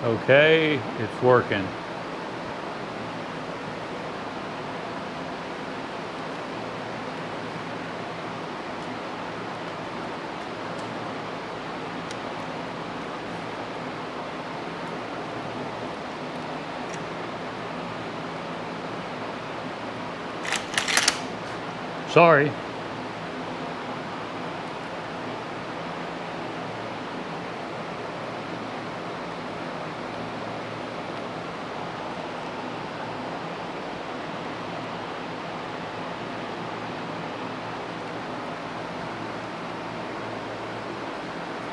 Okay, it's working. Sorry.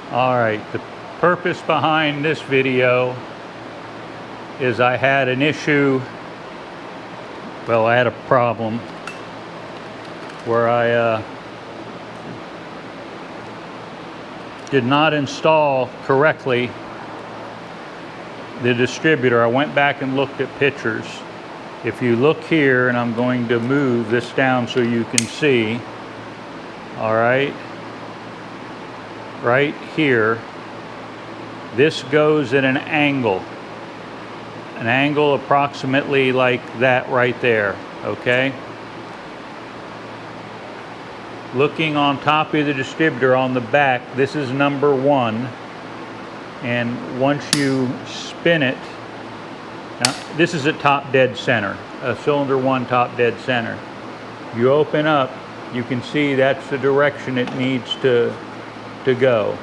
All right, the purpose behind this video is I had an issue, well, I had a problem where I did not install correctly the distributor. I went back and looked at pictures. If you look here, and I'm going to move this down so you can see, all right, right here, this goes at an angle approximately like that right there, okay? Looking on top of the distributor on the back, this is number 1, and once you spin it, now this is at top dead center, cylinder 1 top dead center. You open up, you can see that's the direction it needs to go,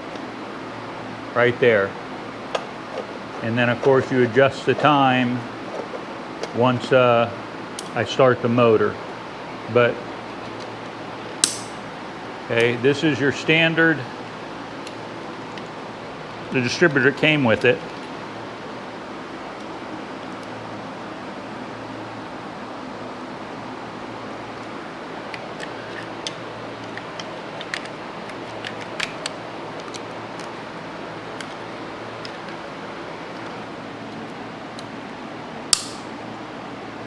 right there. And then of course you adjust the time once I start the motor. But okay, this is your standard. The distributor came with it.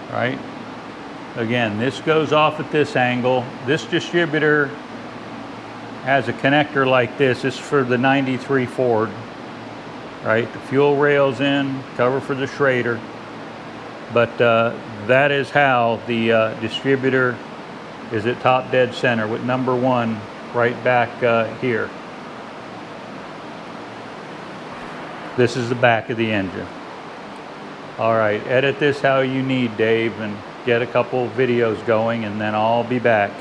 Right? Again, this goes off at this angle. This distributor has a connector like this. This is for the 93 Ford. Right? The fuel rail's in, cover for the Schrader. But that is how the distributor is at top dead center with number 1 right back here. This is the back of the engine. All right, edit this how you need, Dave, and get a couple videos going, and then I'll be back.